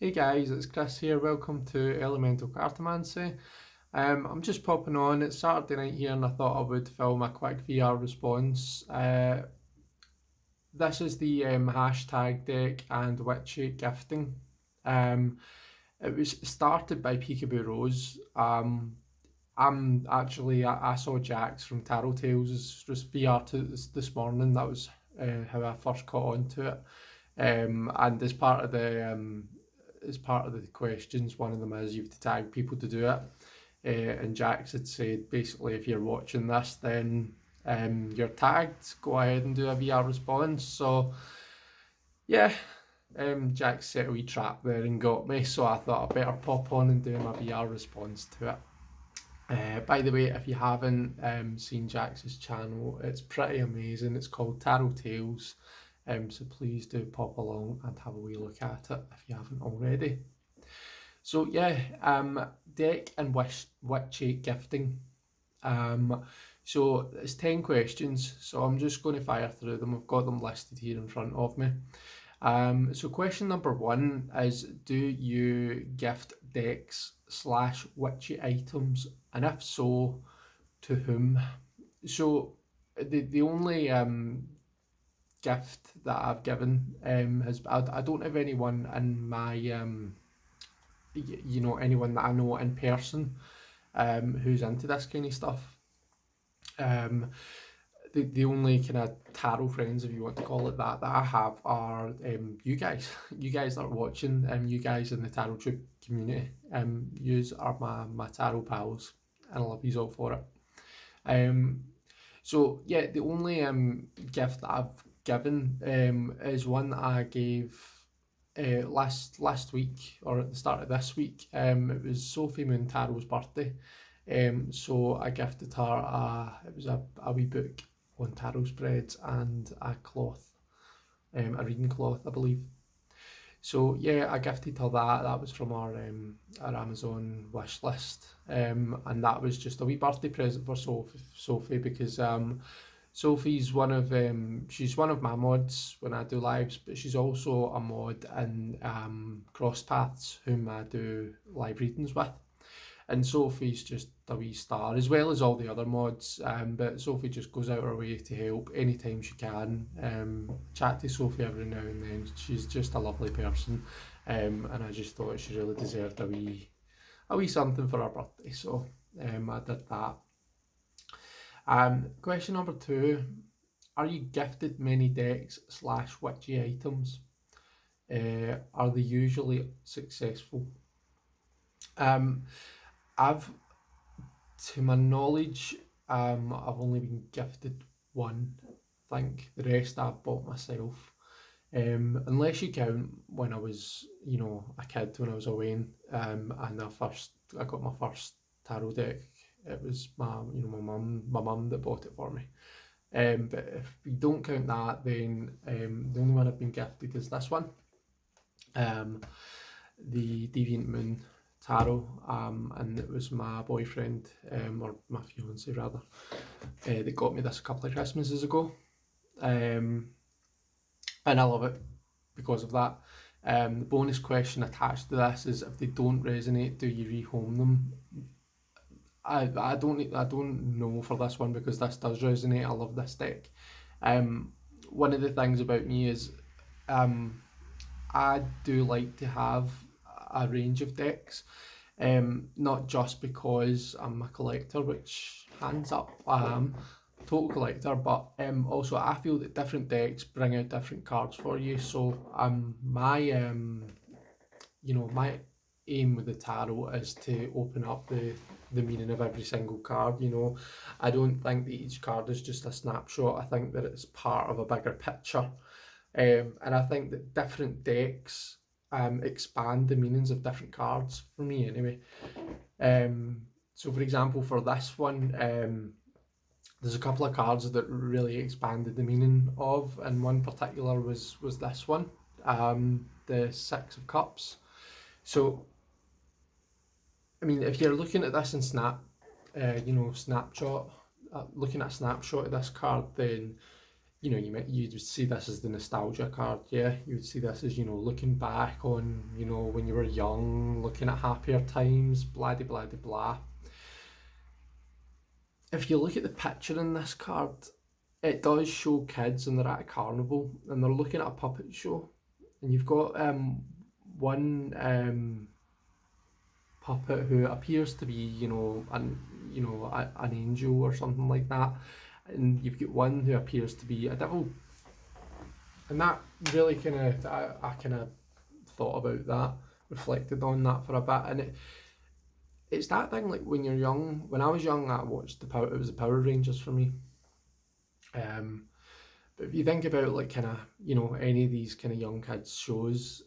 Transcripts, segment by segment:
Hey guys, it's Chris here. Welcome to Elemental Cartomancy. I'm just popping on. It's Saturday night here, and I thought I would film a quick VR response. This is the hashtag deck and witchy gifting. Um, it was started by Peekaboorose. I saw Jax from Tarot Tales just VR to this morning. That was how I first caught on to it. And as part of the questions, one of them is you have to tag people to do it. And Jax had said basically if you're watching this, then you're tagged. Go ahead and do a VR response. So yeah, Jax set a wee trap there and got me. So I thought I better pop on and do my VR response to it. By the way, if you haven't seen Jax's channel, it's pretty amazing. It's called Tarot Tales. So please do pop along and have a wee look at it if you haven't already. So yeah, deck and witchy gifting. So it's 10 questions, so I'm just going to fire through them. I've got them listed here in front of me. So question number 1 is, do you gift decks / witchy items, and if so, to whom? So the only gift that I've given I don't have anyone in my anyone that I know in person who's into this kind of stuff. The only kind of tarot friends, if you want to call it that I have are you guys. You guys that are watching, you guys in the tarot tube community. Yous are my tarot pals, and I love yous all for it. So yeah, the only gift that I've given is one that I gave last week, or at the start of this week. It was Sophie Moontarow's birthday. So I gifted her it was a wee book on tarot spreads and a cloth, a reading cloth, I believe. So yeah, I gifted her that. That was from our Amazon wish list, and that was just a wee birthday present for Sophie because Sophie's she's one of my mods when I do lives, but she's also a mod in Cross Paths, whom I do live readings with. And Sophie's just a wee star, as well as all the other mods, but Sophie just goes out her way to help anytime she can. Chat to Sophie every now and then. She's just a lovely person, and I just thought she really deserved a wee something for her birthday, so I did that. Question number 2, are you gifted many decks / witchy items? Are they usually successful? To my knowledge, I've only been gifted one. I think the rest I've bought myself. Unless you count when I was, a kid, when I was away, and I got my first tarot deck. It was my mum that bought it for me. But if we don't count that, then the only one I've been gifted is this one, the Deviant Moon Tarot, and it was my boyfriend, or my fiance rather, that got me this a couple of Christmases ago, and I love it because of that. The bonus question attached to this is, if they don't resonate, do you rehome them? I don't know for this one, because this does resonate. I love this deck. One of the things about me is I do like to have a range of decks, not just because I'm a collector, which hands up I am, total collector, but also I feel that different decks bring out different cards for you. So my my aim with the tarot is to open up the meaning of every single card. I don't think that each card is just a snapshot. I think that it's part of a bigger picture, and I think that different decks expand the meanings of different cards, for me anyway. So for example, for this one, there's a couple of cards that really expanded the meaning of, and one particular was this one, the Six of Cups. So I mean, if you're looking at this in snapshot, looking at a snapshot of this card, then you know, you would see this as the nostalgia card, yeah. You would see this as, you know, looking back on, you know, when you were young, looking at happier times, blah de blah de blah. If you look at the picture in this card, it does show kids and they're at a carnival and they're looking at a puppet show, and you've got one puppet who appears to be, an angel or something like that, and you've got one who appears to be a devil, and that really I kind of thought about that, reflected on that for a bit, and it's that thing like when you're young. When I was young, I watched it was the Power Rangers for me. But if you think about like kind of, you know, any of these kind of young kids shows,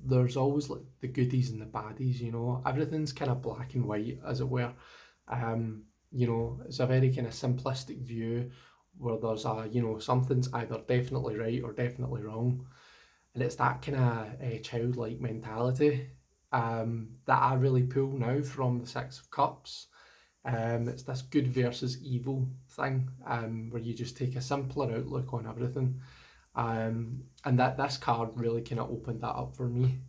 there's always like the goodies and the baddies, you know, everything's kind of black and white as it were. You know, it's a very kind of simplistic view where there's something's either definitely right or definitely wrong. And it's that kind of childlike mentality that I really pull now from the Six of Cups. It's this good versus evil thing, where you just take a simpler outlook on everything. And that this card really kind of opened that up for me.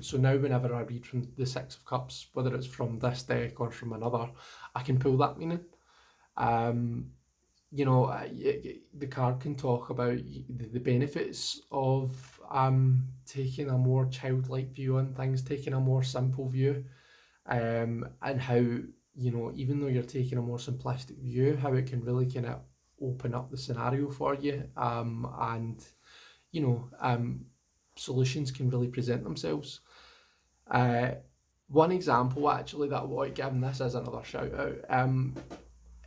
So now whenever I read from the Six of Cups, whether it's from this deck or from another, I can pull that meaning. The card can talk about the benefits of taking a more childlike view on things, taking a more simple view, and how, you know, even though you're taking a more simplistic view, how it can really kind of open up the scenario for you, and solutions can really present themselves. One example actually that I want to give, and this is another shout out,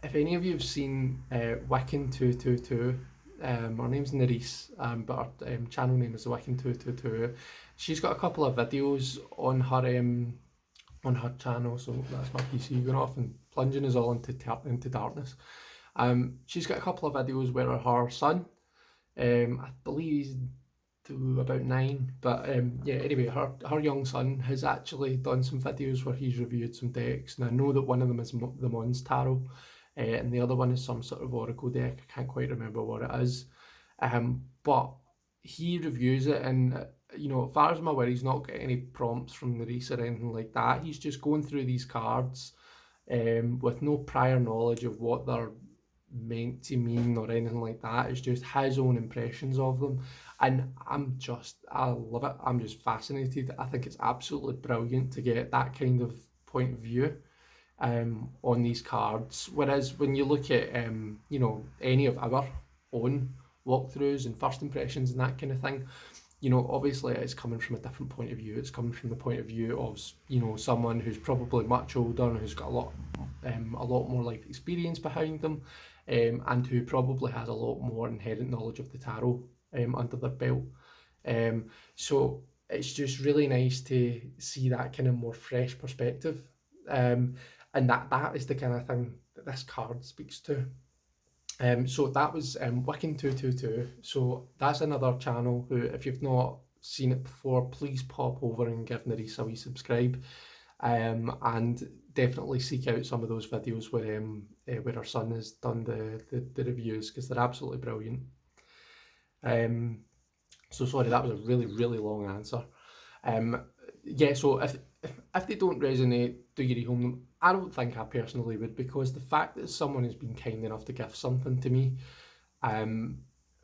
if any of you have seen Wiccan222, her name's Nerys, but her channel name is Wiccan222. She's got a couple of videos on her channel, so that's my PC going off and plunging us all into darkness. She's got a couple of videos where her son, I believe he's about 9, but anyway, her young son has actually done some videos where he's reviewed some decks, and I know that one of them is the Mons Tarot, and the other one is some sort of Oracle deck. I can't quite remember what it is, but he reviews it, and as far as I'm aware, he's not got any prompts from Nerys or anything like that. He's just going through these cards with no prior knowledge of what they're meant to mean or anything like that. It's just his own impressions of them, and I love it. I'm just fascinated. I think it's absolutely brilliant to get that kind of point of view on these cards. Whereas when you look at any of our own walkthroughs and first impressions and that kind of thing, obviously it's coming from a different point of view. It's coming from the point of view of someone who's probably much older and who's got a lot more life experience behind them, and who probably has a lot more inherent knowledge of the tarot under their belt. So it's just really nice to see that kind of more fresh perspective, and that is the kind of thing that this card speaks to. So that was Wiccan222. So that's another channel who, if you've not seen it before, please pop over and give Nerys a wee subscribe, and definitely seek out some of those videos where her son has done the reviews, because they're absolutely brilliant. So sorry, that was a really, really long answer. So if they don't resonate, do you rehome them? I don't think I personally would, because the fact that someone has been kind enough to give something to me,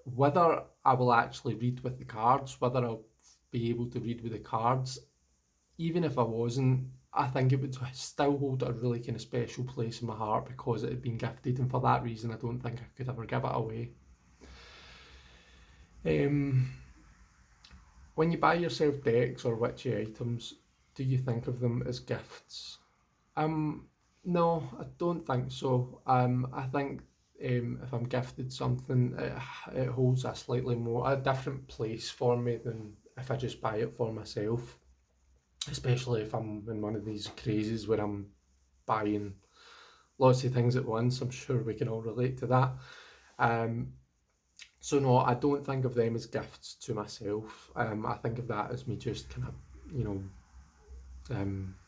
whether I will actually read with the cards, whether I'll be able to read with the cards, even if I wasn't, I think it would still hold a really kind of special place in my heart, because it had been gifted, and for that reason I don't think I could ever give it away. When you buy yourself decks or witchy items, do you think of them as gifts? No, I don't think so. I think if I'm gifted something, it holds a different place for me than if I just buy it for myself. Especially if I'm in one of these crazes where I'm buying lots of things at once. I'm sure we can all relate to that. So no, I don't think of them as gifts to myself. I think of that as me just kind of,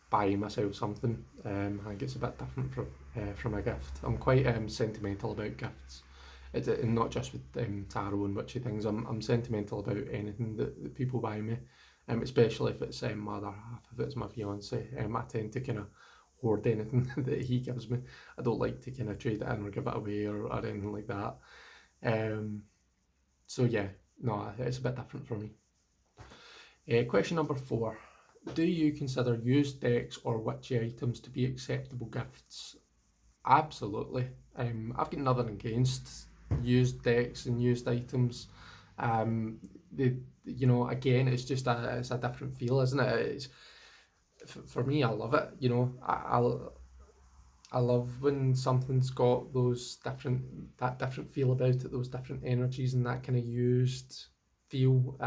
buying myself something. I think it's a bit different from a gift. I'm quite sentimental about gifts. and not just with tarot and witchy things. I'm sentimental about anything that people buy me, especially if it's my other half, if it's my fiance. I tend to kind of hoard anything that he gives me. I don't like to kind of trade it in or give it away or anything like that. So yeah, no, it's a bit different for me. Question number 4. Do you consider used decks or witchy items to be acceptable gifts? Absolutely. I've got nothing against used decks and used items. Again, it's just it's a different feel, isn't it? For me, I love it. I love when something's got that different feel about it, those different energies and that kind of used feel.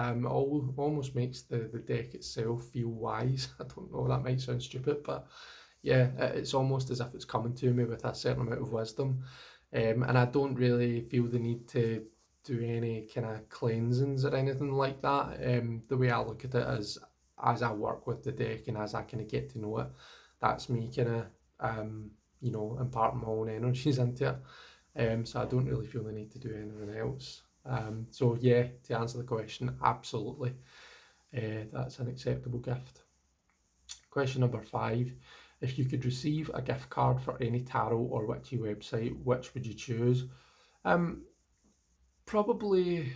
Almost makes the deck itself feel wise. I don't know, that might sound stupid, but yeah, it's almost as if it's coming to me with a certain amount of wisdom. And I don't really feel the need to do any kind of cleansings or anything like that. The way I look at it is, as I work with the deck and as I kind of get to know it, that's me kind of imparting my own energies into it. So I don't really feel the need to do anything else. So yeah, to answer the question, absolutely, that's an acceptable gift. Question number 5. If you could receive a gift card for any tarot or witchy website, which would you choose? Probably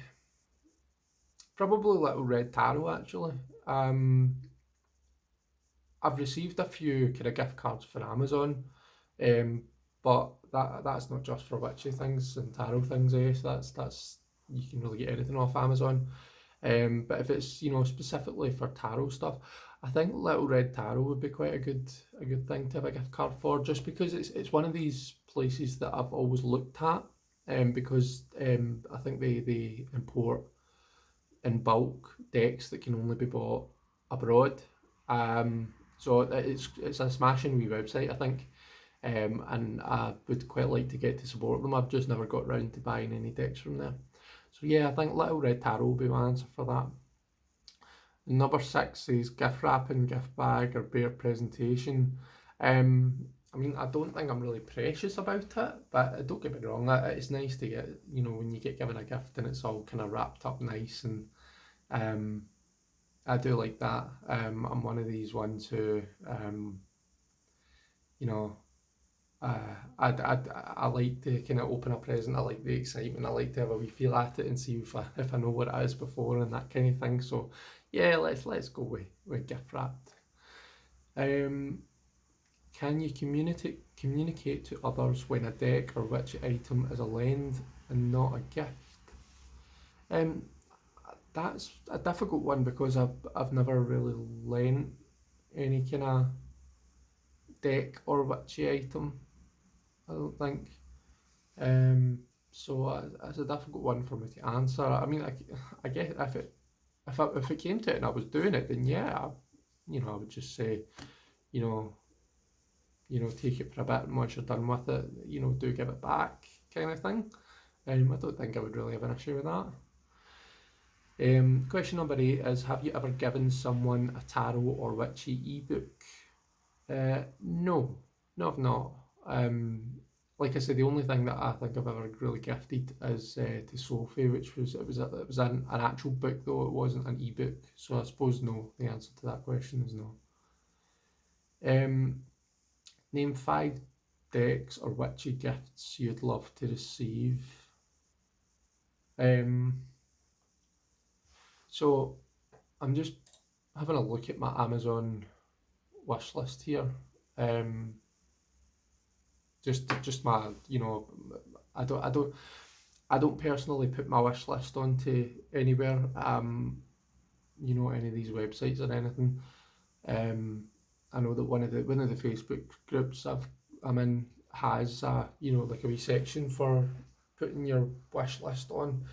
Little Red Tarot, actually. I've received a few kind of gift cards for Amazon, but that's not just for witchy things and tarot things. So that's you can really get anything off Amazon. But if it's specifically for tarot stuff, I think Little Red Tarot would be quite a good thing to have a gift card for, just because it's one of these places that I've always looked at, because I think they import in bulk decks that can only be bought abroad. So it's a smashing wee website, I think. And I would quite like to get to support them. I've just never got round to buying any decks from there. So yeah, I think Little Red Tarot will be my answer for that. Number 6 is gift wrapping, gift bag, or bare presentation. I mean, I don't think I'm really precious about it, but don't get me wrong, it's nice to get, when you get given a gift and it's all kind of wrapped up nice, and I do like that. I'm one of these ones who, I like to kind of open a present. I like the excitement. I like to have a wee feel at it and see if I know what it is before and that kind of thing. So yeah, let's go with gift wrapped. Can you communicate to others when a deck or witchy item is a lend and not a gift? That's a difficult one, because I've never really lent any kind of deck or witchy item, I don't think. So it's a difficult one for me to answer. I mean, I guess if it came to it and I was doing it, then yeah, I would just say, take it for a bit, and once you're done with it, do give it back, kind of thing. I don't think I would really have an issue with that. Question number 8 is, have you ever given someone a tarot or witchy ebook? No, I've not. Like I said, the only thing that I think I've ever really gifted is to Sophie, which was an actual book, though it wasn't an ebook. So I suppose no. The answer to that question is no. Name 5 decks or witchy gifts you'd love to receive. So I'm just having a look at my Amazon wish list here. Just my, I don't personally put my wish list onto anywhere, any of these websites or anything. I know that one of the Facebook groups I'm in has like a wee section for putting your wish list on,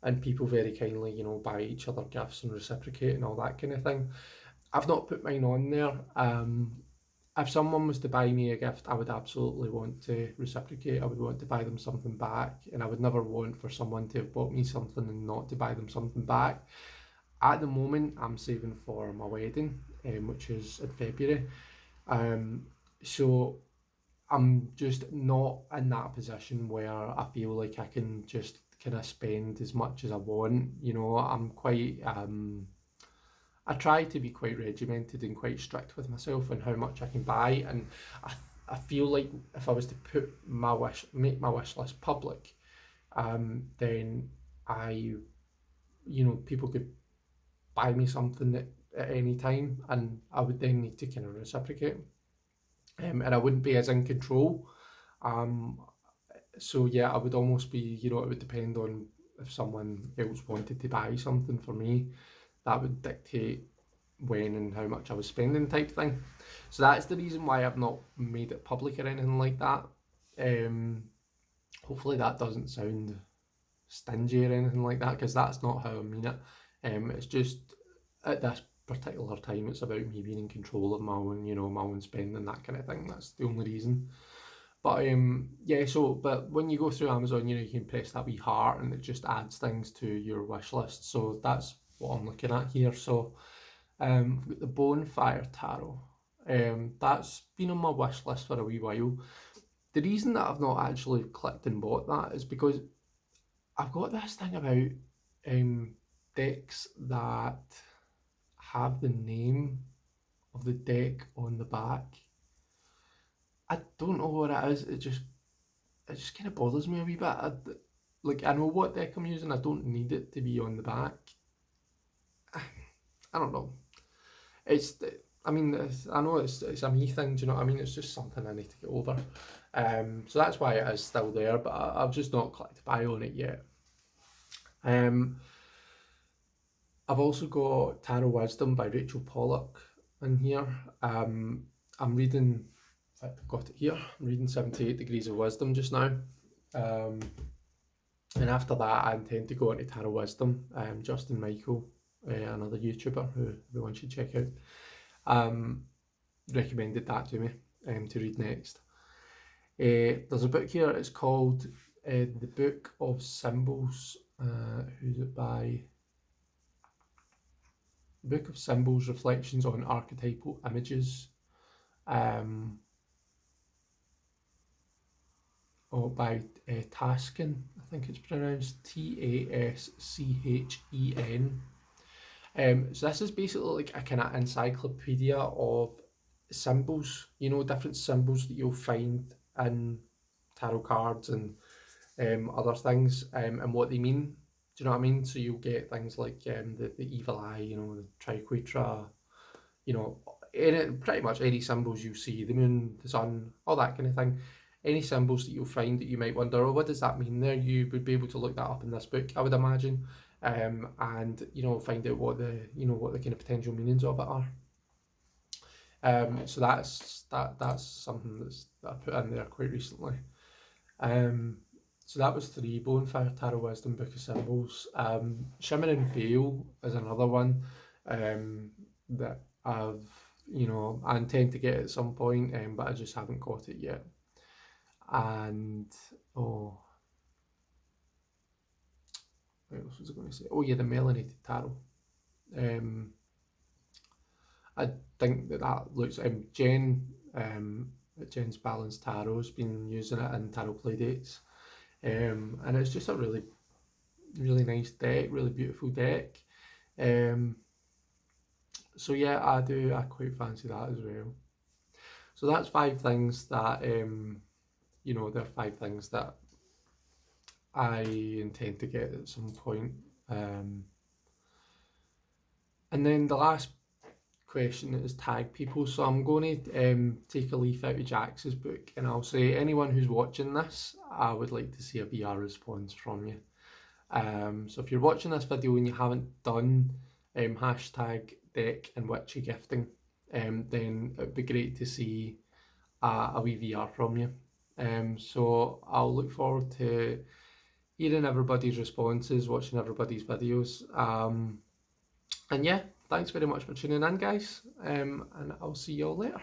and people very kindly buy each other gifts and reciprocate and all that kind of thing. I've not put mine on there. If someone was to buy me a gift, I would absolutely want to reciprocate. I would want to buy them something back, and I would never want for someone to have bought me something and not to buy them something back. At the moment, I'm saving for my wedding, which is in February. So I'm just not in that position where I feel like I can just kind of spend as much as I want. You know, I'm quite I try to be quite regimented and quite strict with myself on how much I can buy, and I, I feel like if I was to make my wish list public, then people could buy me something at any time, and I would then need to kind of reciprocate, and I wouldn't be as in control. Um, so yeah, I would almost be, it would depend on if someone else wanted to buy something for me, that would dictate when and how much I was spending type thing. So that's the reason why I've not made it public or anything like that. Um, Hopefully that doesn't sound stingy or anything like that, because that's not how I mean it. It's just at this particular time, it's about me being in control of my own, my own spending, that kind of thing. That's the only reason. But yeah, but when you go through Amazon, you can press that wee heart and it just adds things to your wish list. So that's what I'm looking at here. So we've got the Bonfire Tarot. That's been on my wish list for a wee while. The reason that I've not actually clicked and bought that is because I've got this thing about decks that have the name of the deck on the back. I don't know what it is. It just kind of bothers me a wee bit. I know what deck I'm using. I don't need it to be on the back. I don't know. I know it's a me thing. Do you know what I mean? It's just something I need to get over. So that's why it is still there, but I've just not clicked buy on it yet. I've also got Tarot Wisdom by Rachel Pollock in here. I'm reading, I've got it here, I'm reading 78 Degrees of Wisdom just now. And after that, I intend to go into Tarot Wisdom. Justin Michael, another YouTuber who everyone should check out, recommended that to me to read next. There's a book here, it's called The Book of Symbols. Who's it by? Book of Symbols, Reflections on Archetypal Images. By Tasken, I think it's pronounced Taschen. So this is basically like a kind of encyclopedia of symbols, different symbols that you'll find in tarot cards and other things, and what they mean. Do you know what I mean? So you'll get things like the evil eye, the triquetra, pretty much any symbols you see, the moon, the sun, all that kind of thing. Any symbols that you'll find that you might wonder, oh, what does that mean there? You would be able to look that up in this book, I would imagine, and find out what the kind of potential meanings of it are. So that's something that I put in there quite recently. So that was 3, Bonfire, Tarot Wisdom, Book of Symbols. Shimmering Veil is another one that I intend to get at some point, but I just haven't got it yet. And, what else was I going to say? Oh yeah, the Melanated Tarot. I think that looks, Jen's Balanced Tarot has been using it in tarot playdates. And it's just a really, really nice deck, really beautiful deck. So yeah, I quite fancy that as well. So that's 5 things that, there are 5 things that I intend to get at some point. And then the last question is tag people. So I'm going to take a leaf out of Jax's book, and I'll say, anyone who's watching this, I would like to see a VR response from you. So if you're watching this video and you haven't done hashtag deck and witchy gifting, then it would be great to see a wee VR from you. So I'll look forward to hearing everybody's responses, watching everybody's videos. And yeah, thanks very much for tuning in, guys, and I'll see you all later.